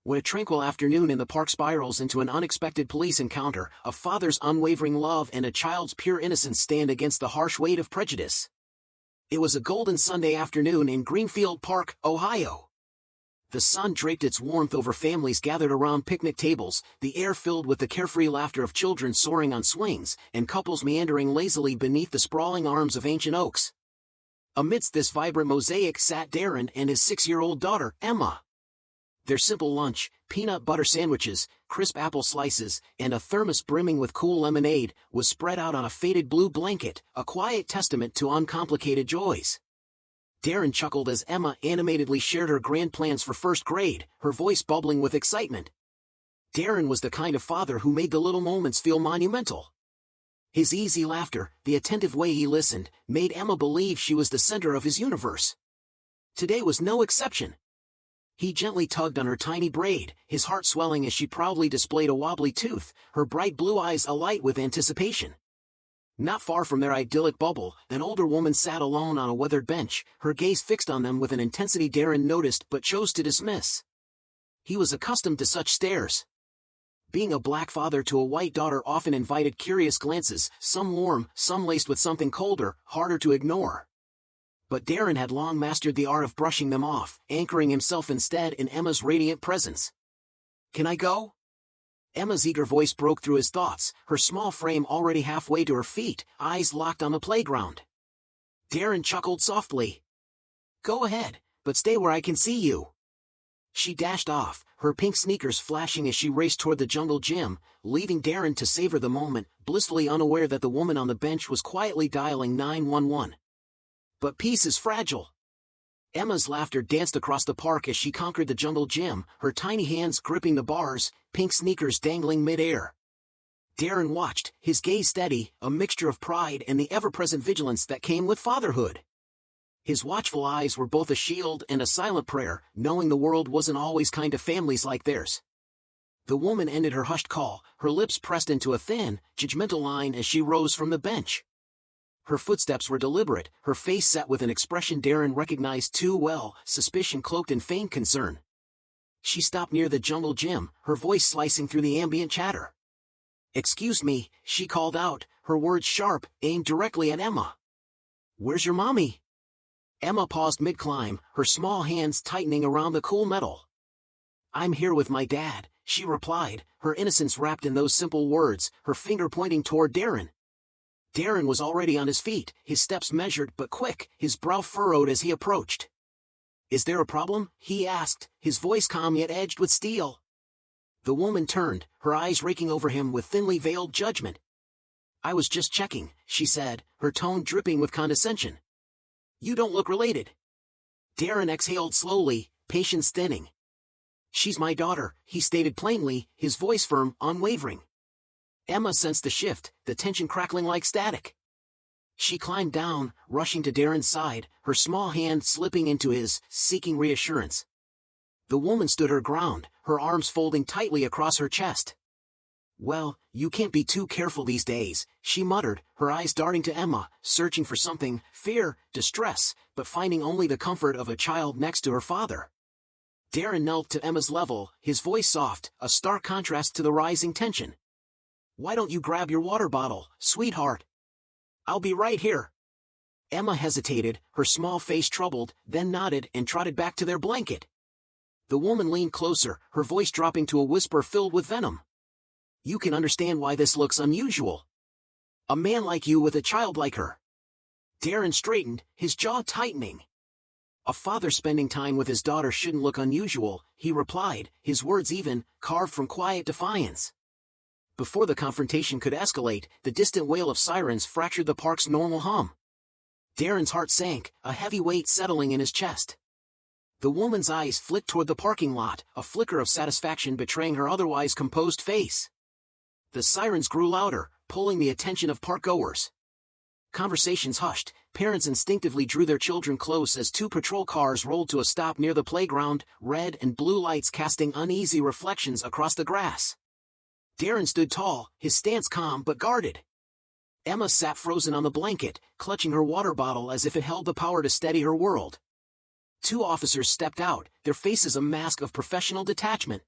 When a tranquil afternoon in the park spirals into an unexpected police encounter, a father's unwavering love and a child's pure innocence stand against the harsh weight of prejudice. It was a golden Sunday afternoon in Greenfield Park, Ohio. The sun draped its warmth over families gathered around picnic tables, the air filled with the carefree laughter of children soaring on swings, and couples meandering lazily beneath the sprawling arms of ancient oaks. Amidst this vibrant mosaic sat Darren and his 6-year-old daughter, Emma. Their simple lunch, peanut butter sandwiches, crisp apple slices, and a thermos brimming with cool lemonade, was spread out on a faded blue blanket, a quiet testament to uncomplicated joys. Darren chuckled as Emma animatedly shared her grand plans for first grade, her voice bubbling with excitement. Darren was the kind of father who made the little moments feel monumental. His easy laughter, the attentive way he listened, made Emma believe she was the center of his universe. Today was no exception. He gently tugged on her tiny braid, his heart swelling as she proudly displayed a wobbly tooth, her bright blue eyes alight with anticipation. Not far from their idyllic bubble, an older woman sat alone on a weathered bench, her gaze fixed on them with an intensity Darren noticed but chose to dismiss. He was accustomed to such stares. Being a black father to a white daughter often invited curious glances, some warm, some laced with something colder, harder to ignore. But Darren had long mastered the art of brushing them off, anchoring himself instead in Emma's radiant presence. "Can I go?" Emma's eager voice broke through his thoughts, her small frame already halfway to her feet, eyes locked on the playground. Darren chuckled softly. "Go ahead, but stay where I can see you." She dashed off, her pink sneakers flashing as she raced toward the jungle gym, leaving Darren to savor the moment, blissfully unaware that the woman on the bench was quietly dialing 911. But peace is fragile. Emma's laughter danced across the park as she conquered the jungle gym, her tiny hands gripping the bars, pink sneakers dangling mid-air. Darren watched, his gaze steady, a mixture of pride and the ever-present vigilance that came with fatherhood. His watchful eyes were both a shield and a silent prayer, knowing the world wasn't always kind to families like theirs. The woman ended her hushed call, her lips pressed into a thin, judgmental line as she rose from the bench. Her footsteps were deliberate, her face set with an expression Darren recognized too well, suspicion cloaked in feigned concern. She stopped near the jungle gym, her voice slicing through the ambient chatter. "Excuse me," she called out, her words sharp, aimed directly at Emma. "Where's your mommy?" Emma paused mid-climb, her small hands tightening around the cool metal. "I'm here with my dad," she replied, her innocence wrapped in those simple words, her finger pointing toward Darren. Darren was already on his feet, his steps measured but quick, his brow furrowed as he approached. "Is there a problem?" he asked, his voice calm yet edged with steel. The woman turned, her eyes raking over him with thinly veiled judgment. "I was just checking," she said, her tone dripping with condescension. "You don't look related." Darren exhaled slowly, patience thinning. "She's my daughter," he stated plainly, his voice firm, unwavering. Emma sensed the shift, the tension crackling like static. She climbed down, rushing to Darren's side, her small hand slipping into his, seeking reassurance. The woman stood her ground, her arms folding tightly across her chest. "Well, you can't be too careful these days," she muttered, her eyes darting to Emma, searching for something, fear, distress, but finding only the comfort of a child next to her father. Darren knelt to Emma's level, his voice soft, a stark contrast to the rising tension. "Why don't you grab your water bottle, sweetheart?" "I'll be right here." Emma hesitated, her small face troubled, then nodded and trotted back to their blanket. The woman leaned closer, her voice dropping to a whisper filled with venom. "You can understand why this looks unusual. A man like you with a child like her." Darren straightened, his jaw tightening. "A father spending time with his daughter shouldn't look unusual," he replied, his words even, carved from quiet defiance. Before the confrontation could escalate, the distant wail of sirens fractured the park's normal hum. Darren's heart sank, a heavy weight settling in his chest. The woman's eyes flicked toward the parking lot, a flicker of satisfaction betraying her otherwise composed face. The sirens grew louder, pulling the attention of park-goers. Conversations hushed, parents instinctively drew their children close as two patrol cars rolled to a stop near the playground, red and blue lights casting uneasy reflections across the grass. Darren stood tall, his stance calm but guarded. Emma sat frozen on the blanket, clutching her water bottle as if it held the power to steady her world. Two officers stepped out, their faces a mask of professional detachment.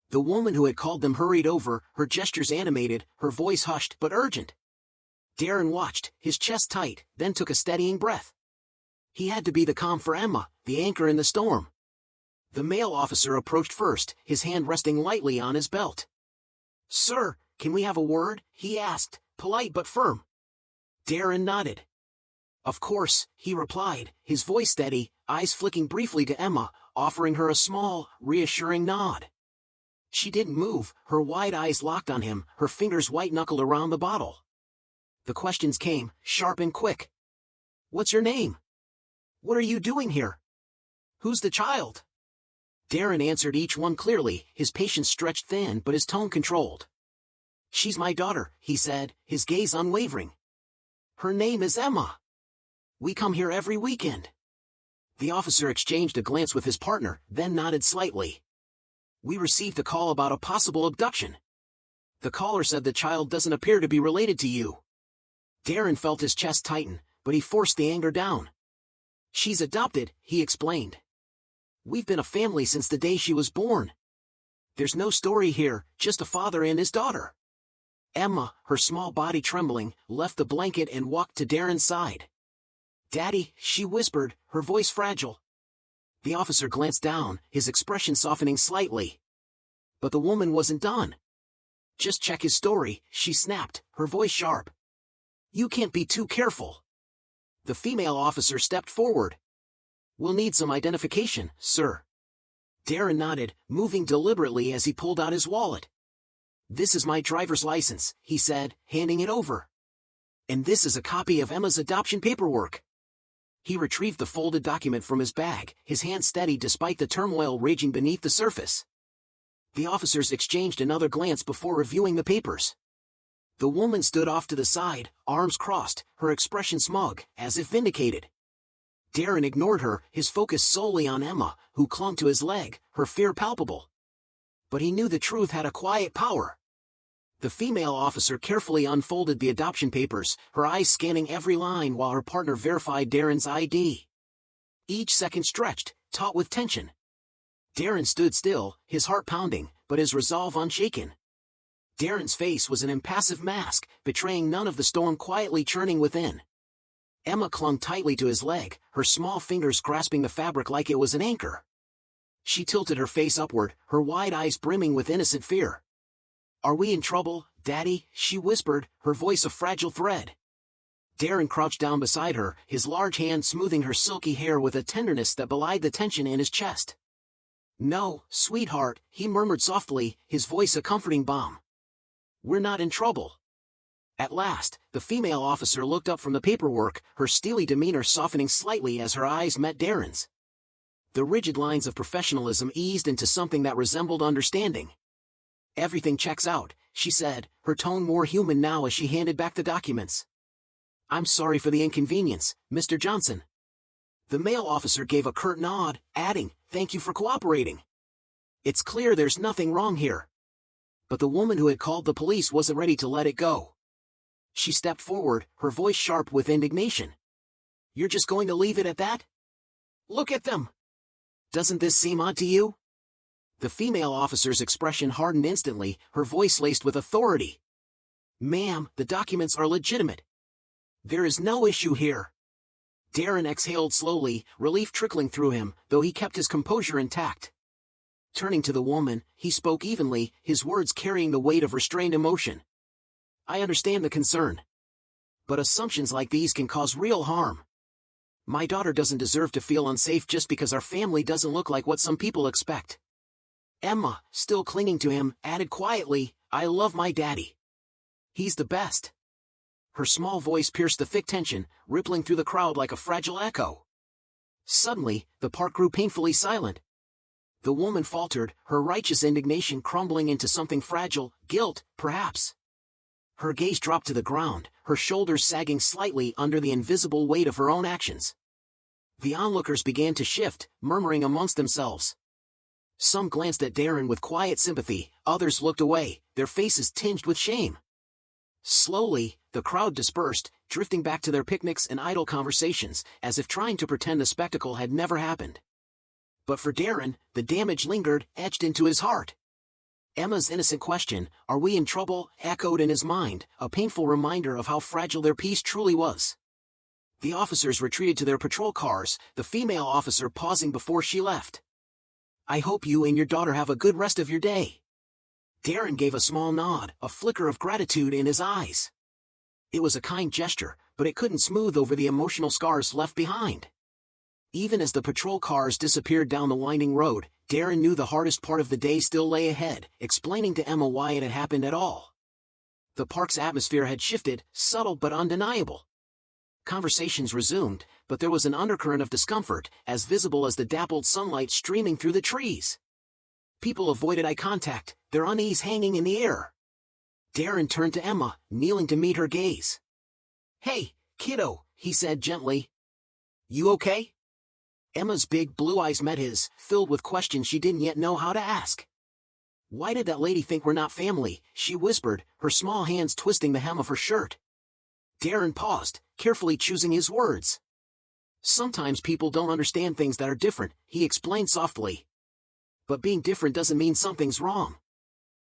The woman who had called them hurried over, her gestures animated, her voice hushed but urgent. Darren watched, his chest tight, then took a steadying breath. He had to be the calm for Emma, the anchor in the storm. The male officer approached first, his hand resting lightly on his belt. "Sir, can we have a word?" he asked, polite but firm. Darren nodded. "Of course," he replied, his voice steady, eyes flicking briefly to Emma, offering her a small, reassuring nod. She didn't move, her wide eyes locked on him, her fingers white-knuckled around the bottle. The questions came, sharp and quick. "What's your name? What are you doing here? Who's the child?" Darren answered each one clearly, his patience stretched thin but his tone controlled. "She's my daughter," he said, his gaze unwavering. "Her name is Emma. We come here every weekend." The officer exchanged a glance with his partner, then nodded slightly. "We received a call about a possible abduction. The caller said the child doesn't appear to be related to you." Darren felt his chest tighten, but he forced the anger down. "She's adopted," he explained. "We've been a family since the day she was born. There's no story here, just a father and his daughter." Emma, her small body trembling, left the blanket and walked to Darren's side. "Daddy," she whispered, her voice fragile. The officer glanced down, his expression softening slightly. But the woman wasn't done. "Just check his story," she snapped, her voice sharp. "You can't be too careful." The female officer stepped forward. "We'll need some identification, sir." Darren nodded, moving deliberately as he pulled out his wallet. "This is my driver's license," he said, handing it over. "And this is a copy of Emma's adoption paperwork." He retrieved the folded document from his bag, his hand steady despite the turmoil raging beneath the surface. The officers exchanged another glance before reviewing the papers. The woman stood off to the side, arms crossed, her expression smug, as if vindicated. Darren ignored her, his focus solely on Emma, who clung to his leg, her fear palpable. But he knew the truth had a quiet power. The female officer carefully unfolded the adoption papers, her eyes scanning every line while her partner verified Darren's ID. Each second stretched, taut with tension. Darren stood still, his heart pounding, but his resolve unshaken. Darren's face was an impassive mask, betraying none of the storm quietly churning within. Emma clung tightly to his leg, her small fingers grasping the fabric like it was an anchor. She tilted her face upward, her wide eyes brimming with innocent fear. "Are we in trouble, Daddy?" she whispered, her voice a fragile thread. Darren crouched down beside her, his large hand smoothing her silky hair with a tenderness that belied the tension in his chest. "No, sweetheart," he murmured softly, his voice a comforting balm. "We're not in trouble." At last, the female officer looked up from the paperwork, her steely demeanor softening slightly as her eyes met Darren's. The rigid lines of professionalism eased into something that resembled understanding. "Everything checks out," she said, her tone more human now as she handed back the documents. "I'm sorry for the inconvenience, Mr. Johnson." The male officer gave a curt nod, adding, "Thank you for cooperating. It's clear there's nothing wrong here." But the woman who had called the police wasn't ready to let it go. She stepped forward, her voice sharp with indignation. "You're just going to leave it at that? Look at them! Doesn't this seem odd to you?" The female officer's expression hardened instantly, her voice laced with authority. "Ma'am, the documents are legitimate. There is no issue here." Darren exhaled slowly, relief trickling through him, though he kept his composure intact. Turning to the woman, he spoke evenly, his words carrying the weight of restrained emotion. "I understand the concern. But assumptions like these can cause real harm. My daughter doesn't deserve to feel unsafe just because our family doesn't look like what some people expect." Emma, still clinging to him, added quietly, "I love my daddy. He's the best." Her small voice pierced the thick tension, rippling through the crowd like a fragile echo. Suddenly, the park grew painfully silent. The woman faltered, her righteous indignation crumbling into something fragile, guilt, perhaps. Her gaze dropped to the ground, her shoulders sagging slightly under the invisible weight of her own actions. The onlookers began to shift, murmuring amongst themselves. Some glanced at Darren with quiet sympathy, others looked away, their faces tinged with shame. Slowly, the crowd dispersed, drifting back to their picnics and idle conversations, as if trying to pretend the spectacle had never happened. But for Darren, the damage lingered, etched into his heart. Emma's innocent question, "Are we in trouble?" echoed in his mind, a painful reminder of how fragile their peace truly was. The officers retreated to their patrol cars, the female officer pausing before she left. "I hope you and your daughter have a good rest of your day." Darren gave a small nod, a flicker of gratitude in his eyes. It was a kind gesture, but it couldn't smooth over the emotional scars left behind. Even as the patrol cars disappeared down the winding road, Darren knew the hardest part of the day still lay ahead, explaining to Emma why it had happened at all. The park's atmosphere had shifted, subtle but undeniable. Conversations resumed, but there was an undercurrent of discomfort, as visible as the dappled sunlight streaming through the trees. People avoided eye contact, their unease hanging in the air. Darren turned to Emma, kneeling to meet her gaze. "Hey, kiddo," he said gently. "You okay?" Emma's big blue eyes met his, filled with questions she didn't yet know how to ask. "Why did that lady think we're not family?" she whispered, her small hands twisting the hem of her shirt. Darren paused, carefully choosing his words. "Sometimes people don't understand things that are different," he explained softly. "But being different doesn't mean something's wrong.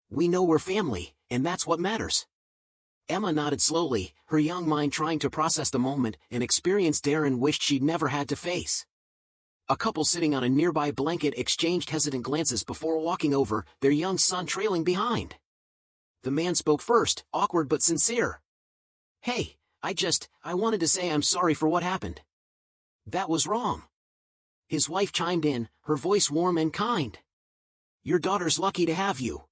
We know we're family, and that's what matters." Emma nodded slowly, her young mind trying to process the moment, an experience Darren wished she'd never had to face. A couple sitting on a nearby blanket exchanged hesitant glances before walking over, their young son trailing behind. The man spoke first, awkward but sincere. "Hey, I wanted to say I'm sorry for what happened. That was wrong." His wife chimed in, her voice warm and kind. "Your daughter's lucky to have you.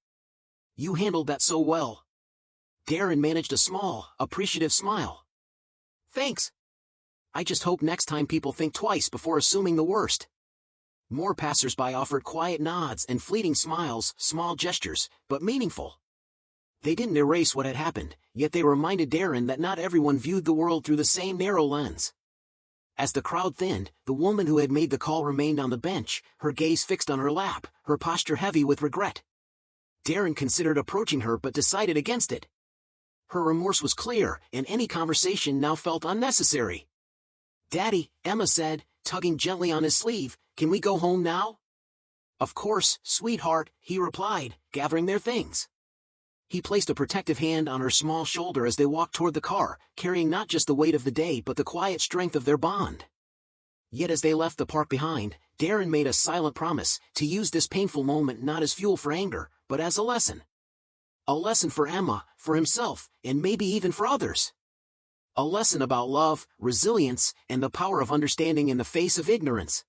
You handled that so well." Darren managed a small, appreciative smile. "Thanks. I just hope next time people think twice before assuming the worst." More passersby offered quiet nods and fleeting smiles, small gestures, but meaningful. They didn't erase what had happened, yet they reminded Darren that not everyone viewed the world through the same narrow lens. As the crowd thinned, the woman who had made the call remained on the bench, her gaze fixed on her lap, her posture heavy with regret. Darren considered approaching her but decided against it. Her remorse was clear, and any conversation now felt unnecessary. "Daddy," Emma said, tugging gently on his sleeve, "can we go home now?" "Of course, sweetheart," he replied, gathering their things. He placed a protective hand on her small shoulder as they walked toward the car, carrying not just the weight of the day but the quiet strength of their bond. Yet as they left the park behind, Darren made a silent promise to use this painful moment not as fuel for anger, but as a lesson. A lesson for Emma, for himself, and maybe even for others. A lesson about love, resilience, and the power of understanding in the face of ignorance.